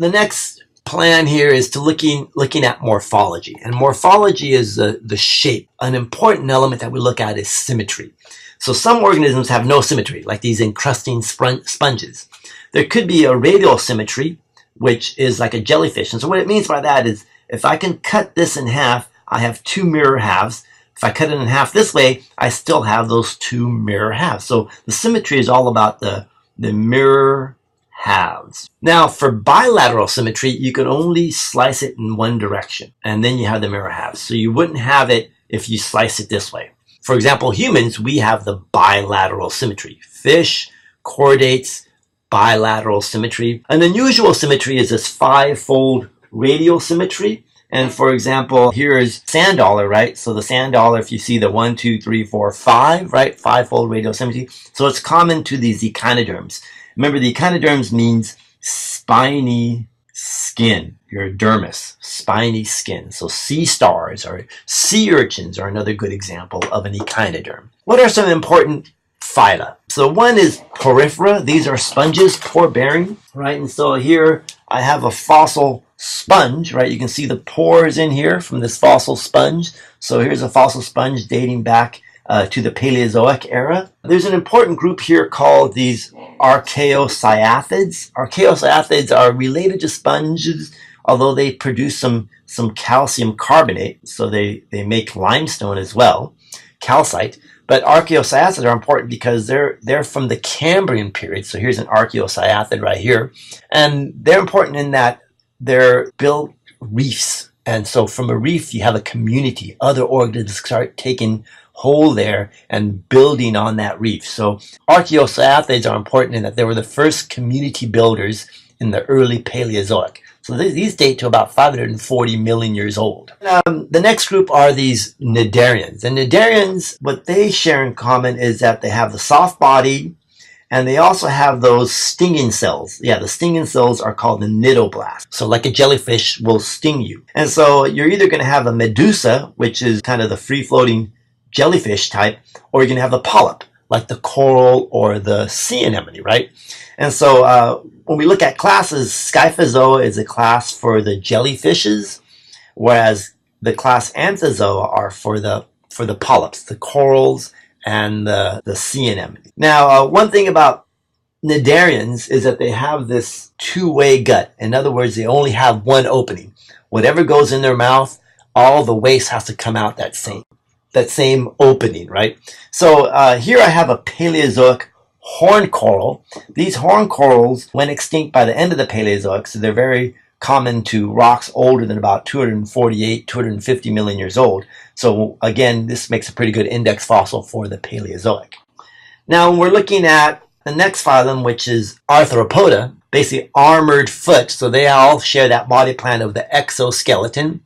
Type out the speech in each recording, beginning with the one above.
the next plan here is to looking at morphology. And morphology is the shape. An important element that we look at is symmetry. So some organisms have no symmetry, like these encrusting sponges. There could be a radial symmetry, which is like a jellyfish. And so what it means by that is if I can cut this in half, I have two mirror halves. If I cut it in half this way, I still have those two mirror halves. So the symmetry is all about the mirror halves. Now for bilateral symmetry, you can only slice it in one direction, and then you have the mirror halves. So you wouldn't have it if you slice it this way. For example, humans, we have the bilateral symmetry. Fish, chordates, bilateral symmetry. An unusual symmetry is this fivefold radial symmetry. And for example, here is sand dollar, right? So the sand dollar, if you see the 1, 2, 3, 4, 5, right? Fivefold radial symmetry. So it's common to these echinoderms. Remember, the echinoderms means spiny skin, your dermis, spiny skin. So sea stars or sea urchins are another good example of an echinoderm. What are some important phyla? So one is Porifera. These are sponges, pore bearing, right? And so here I have a fossil sponge, right? You can see the pores in here from this fossil sponge. So here's a fossil sponge dating back to the Paleozoic era. There's an important group here called these archaeocyathids. Archaeocyathids are related to sponges, although they produce some calcium carbonate, so they make limestone as well, calcite. But archaeocyathids are important because they're from the Cambrian period. So here's an archaeocyatid right here. And they're important in that they're built reefs. And so from a reef, you have a community. Other organisms start taking hold there and building on that reef. So archaeocyathids are important in that they were the first community builders in the early Paleozoic. So these date to about 540 million years old. The next group are these Cnidarians. And Cnidarians, what they share in common is that they have the soft body, and they also have those stinging cells. Yeah, the stinging cells are called the cnidoblasts. So like a jellyfish will sting you. And so you're either going to have a medusa, which is kind of the free-floating jellyfish type, or you're going to have the polyp, like the coral or the sea anemone, right? And so when we look at classes, Scyphozoa is a class for the jellyfishes, whereas the class Anthozoa are for the polyps, the corals, and the sea anemone. Now, one thing about Cnidarians is that they have this two-way gut. In other words, they only have one opening. Whatever goes in their mouth, all the waste has to come out that same opening, right? So here I have a Paleozoic horn coral. These horn corals went extinct by the end of the Paleozoic, so they're very common to rocks older than about 248, 250 million years old. So again, this makes a pretty good index fossil for the Paleozoic. Now, when we're looking at the next phylum, which is Arthropoda, basically armored foot. So they all share that body plan of the exoskeleton.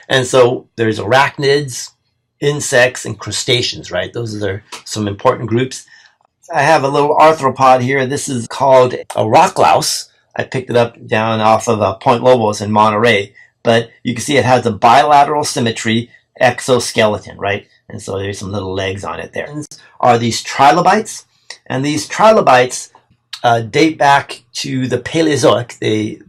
And so there's arachnids, insects, and crustaceans, right? Those are some important groups. I have a little arthropod here. This is called a rock louse. I picked it up down off of Point Lobos in Monterey. But you can see it has a bilateral symmetry exoskeleton, right? And so there's some little legs on it there. Are these trilobites. And these trilobites date back to the Paleozoic. They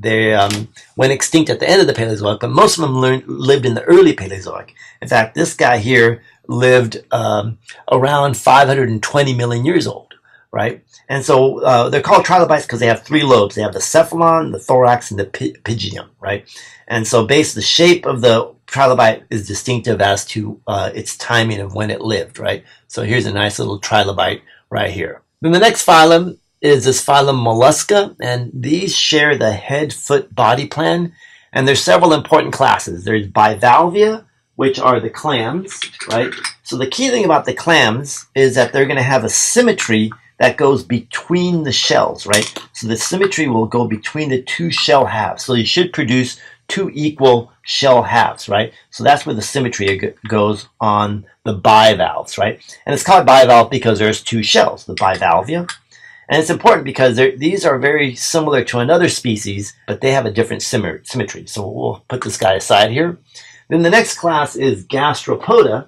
went extinct at the end of the Paleozoic, but most of them lived in the early Paleozoic. In fact, this guy here lived around 520 million years old, right? And so they're called trilobites because they have three lobes. They have the cephalon, the thorax, and the pygidium, right? And so basically the shape of the trilobite is distinctive as to its timing of when it lived, right? So here's a nice little trilobite right here. Then the next phylum is this phylum Mollusca, and these share the head, foot, body plan. And there's several important classes. There's bivalvia, which are the clams, right? So the key thing about the clams is that they're going to have a symmetry that goes between the shells, right? So the symmetry will go between the two shell halves. So you should produce two equal shell halves, right? So that's where the symmetry goes on the bivalves, right? And it's called bivalve because there's two shells, the bivalvia. And it's important because these are very similar to another species, but they have a different symmetry. So we'll put this guy aside here. Then the next class is Gastropoda.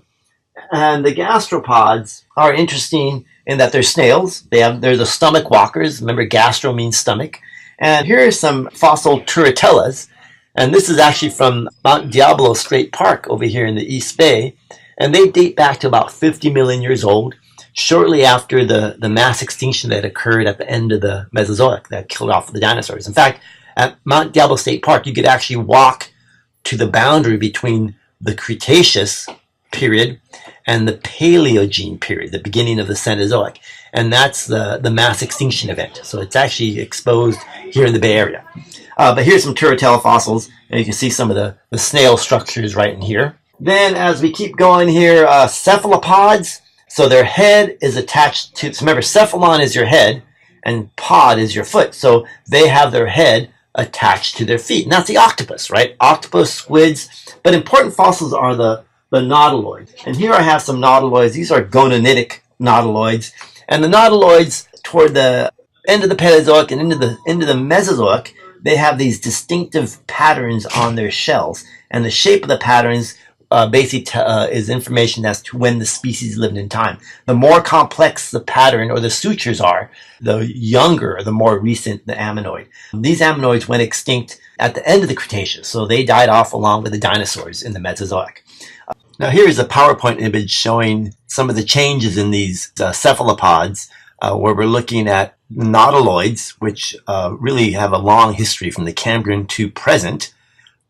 And the gastropods are interesting in that they're snails. They're the stomach walkers. Remember, gastro means stomach. And here are some fossil turritellas. And this is actually from Mount Diablo Strait Park over here in the East Bay. And they date back to about 50 million years old, shortly after the mass extinction that occurred at the end of the Mesozoic that killed off the dinosaurs. In fact, at Mount Diablo State Park, you could actually walk to the boundary between the Cretaceous period and the Paleogene period, the beginning of the Cenozoic. And that's the mass extinction event. So it's actually exposed here in the Bay Area. But here's some turritella fossils, and you can see some of the snail structures right in here. Then as we keep going here, cephalopods. So their head is attached to, so remember, cephalon is your head and pod is your foot. So they have their head attached to their feet. And that's the octopus, right? Octopus, squids. But important fossils are the nautiloids. And here I have some nautiloids. These are gononitic nautiloids. And the nautiloids, toward the end of the Paleozoic and into the Mesozoic, they have these distinctive patterns on their shells. And the shape of the patterns basically is information as to when the species lived in time. The more complex the pattern or the sutures are, the younger or the more recent the ammonoid. These ammonoids went extinct at the end of the Cretaceous, so they died off along with the dinosaurs in the Mesozoic. Now here is a PowerPoint image showing some of the changes in these cephalopods, where we're looking at nautiloids, which really have a long history from the Cambrian to present,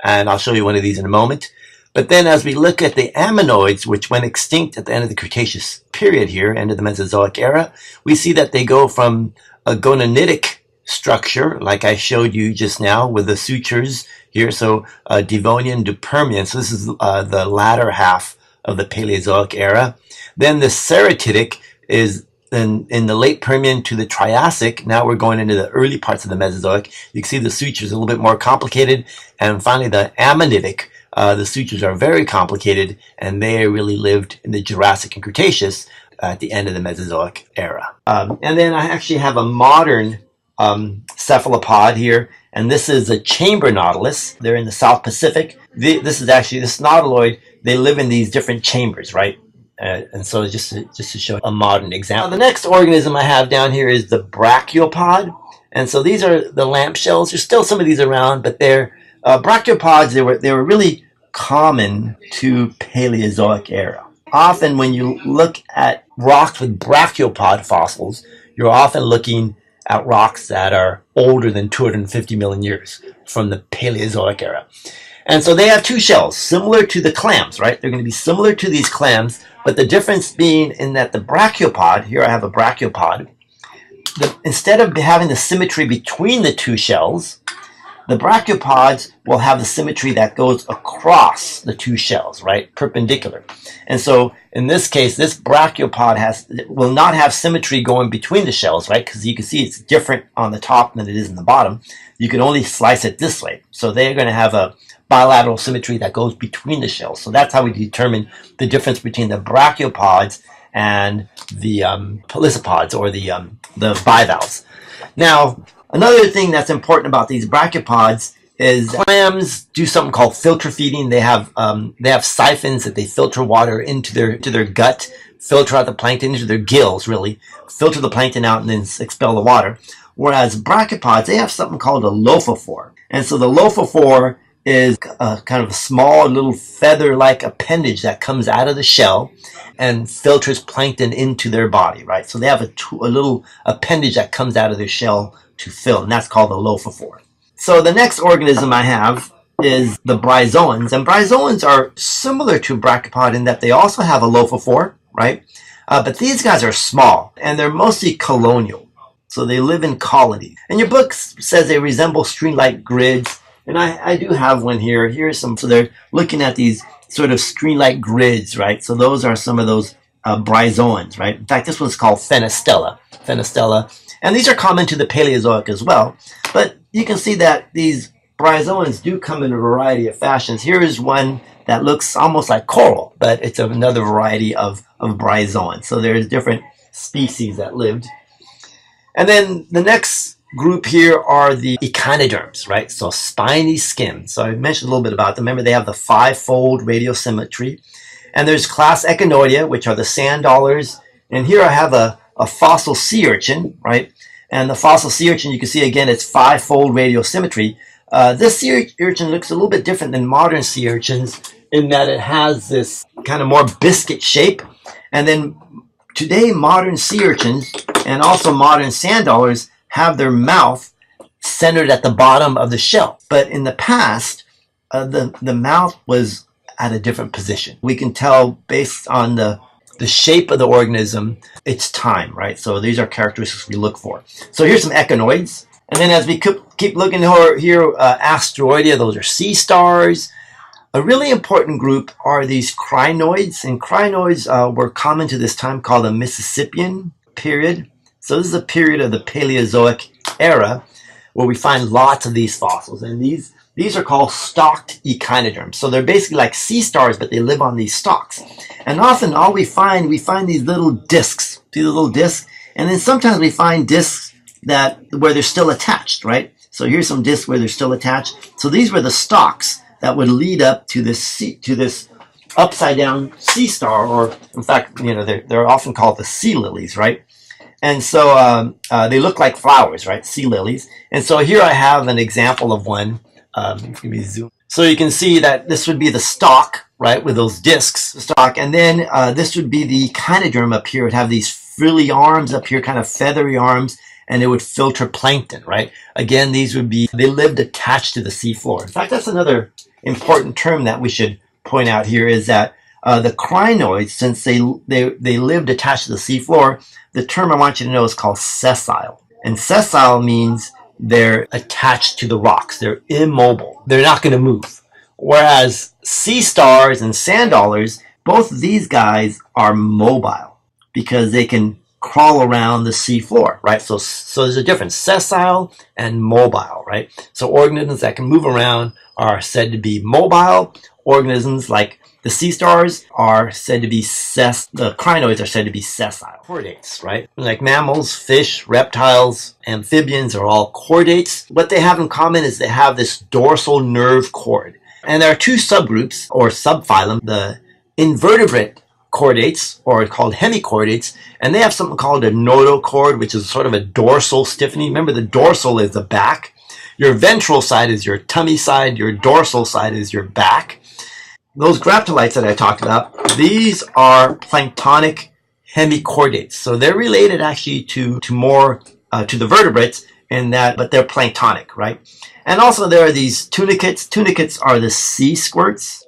and I'll show you one of these in a moment. But then as we look at the ammonoids, which went extinct at the end of the Cretaceous period here, end of the Mesozoic era, we see that they go from a gononitic structure, like I showed you just now with the sutures here, so Devonian to Permian. So this is the latter half of the Paleozoic era. Then the ceratidic is in the late Permian to the Triassic. Now we're going into the early parts of the Mesozoic. You can see the sutures a little bit more complicated. And finally, the ammonitic. The sutures are very complicated, and they really lived in the Jurassic and Cretaceous at the end of the Mesozoic era. And then I actually have a modern cephalopod here, and this is a chamber nautilus. They're in the South Pacific. This nautiloid, they live in these different chambers, right? And so just to show a modern example. Now, the next organism I have down here is the Brachiopod. And so these are the lamp shells. There's still some of these around, but they're Brachiopods. They were really common to Paleozoic era. Often when you look at rocks with brachiopod fossils, you're often looking at rocks that are older than 250 million years from the Paleozoic era. And so they have two shells, similar to the clams, right? They're going to be similar to these clams, but the difference being in that the brachiopod, here I have a brachiopod, instead of having the symmetry between the two shells, the brachiopods will have the symmetry that goes across the two shells, right? Perpendicular. And so in this case, this brachiopod will not have symmetry going between the shells, right? Because you can see it's different on the top than it is in the bottom. You can only slice it this way. So they're going to have a bilateral symmetry that goes between the shells. So that's how we determine the difference between the brachiopods and the pelecypods, or the bivalves. Now, another thing that's important about these brachiopods is clams do something called filter feeding. They have siphons that they filter water into their gut, filter out the plankton into their gills, really, filter the plankton out and then expel the water. Whereas brachiopods, they have something called a lophophore. And so the lophophore is kind of a small little feather-like appendage that comes out of the shell and filters plankton into their body, right? So they have a little appendage that comes out of their shell to fill, and that's called the lophophore. So the next organism I have is the Bryozoans, and Bryozoans are similar to Brachiopod in that they also have a lophophore, right? But these guys are small, and they're mostly colonial, so they live in colonies. And your book says they resemble screen-like grids, and I do have one here. Here's some. So they're looking at these sort of screen-like grids, right? So those are some of those Bryozoans, right? In fact, this one's called Phenostella. And these are common to the Paleozoic as well. But you can see that these Bryozoans do come in a variety of fashions. Here is one that looks almost like coral, but it's another variety of Bryozoans. So there's different species that lived. And then the next group here are the Echinoderms, right? So spiny skin. So I mentioned a little bit about them. Remember, they have the fivefold radial symmetry. And there's class Echinoidea, which are the sand dollars. And here I have a fossil sea urchin, right? And the fossil sea urchin, you can see again, it's fivefold radial symmetry. This sea urchin looks a little bit different than modern sea urchins in that it has this kind of more biscuit shape. And then today, modern sea urchins and also modern sand dollars have their mouth centered at the bottom of the shell. But in the past, the mouth was at a different position. We can tell based on the shape of the organism, its time, right? So these are characteristics we look for. So here's some echinoids. And then as we keep looking here, asteroidea, those are sea stars. A really important group are these crinoids. And crinoids were common to this time called the Mississippian period. So this is a period of the Paleozoic era where we find lots of these fossils. And these are called stalked echinoderms. So they're basically like sea stars, but they live on these stalks. And often all we find these little discs. See the little discs? And then sometimes we find discs where they're still attached, right? So here's some discs where they're still attached. So these were the stalks that would lead up to this upside down sea star, or in fact, they're often called the sea lilies, right? And so they look like flowers, right? Sea lilies. And so here I have an example of one. Let me zoom. So you can see that this would be the stalk, right, with those discs, the stalk. And then this would be the echinoderm up here. It would have these frilly arms up here, kind of feathery arms, and it would filter plankton, right? Again, they lived attached to the seafloor. In fact, that's another important term that we should point out here is that the crinoids, since they lived attached to the seafloor, the term I want you to know is called sessile. And sessile means they're attached to the rocks. They're immobile. They're not going to move. Whereas sea stars and sand dollars, both of these guys are mobile because they can crawl around the sea floor, right? So there's a difference, sessile and mobile, right? So organisms that can move around are said to be mobile. Organisms like the sea stars are said to be the crinoids are said to be sessile. Chordates, right? Like mammals, fish, reptiles, amphibians are all chordates. What they have in common is they have this dorsal nerve cord. And there are two subgroups or subphylum, the Invertebrate Chordates, or called Hemichordates, and they have something called a notochord, which is sort of a dorsal stiffening. Remember, the dorsal is the back. Your ventral side is your tummy side. Your dorsal side is your back. Those graptolites that I talked about, these are Planktonic Hemichordates. So they're related actually to the vertebrates in that, but they're planktonic, right? And also there are these tunicates. Tunicates are the sea squirts.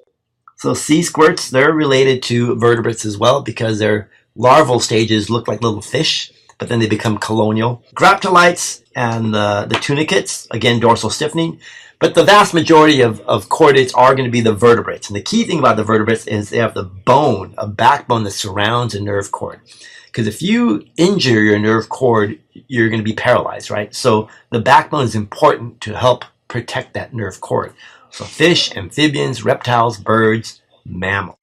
So sea squirts, they're related to vertebrates as well because their larval stages look like little fish, but then they become colonial. Graptolites and the tunicates, again, dorsal stiffening. But the vast majority of chordates are going to be the vertebrates. And the key thing about the vertebrates is they have the bone, a backbone that surrounds a nerve cord. Because if you injure your nerve cord, you're going to be paralyzed, right? So the backbone is important to help protect that nerve cord. So fish, amphibians, reptiles, birds, mammals.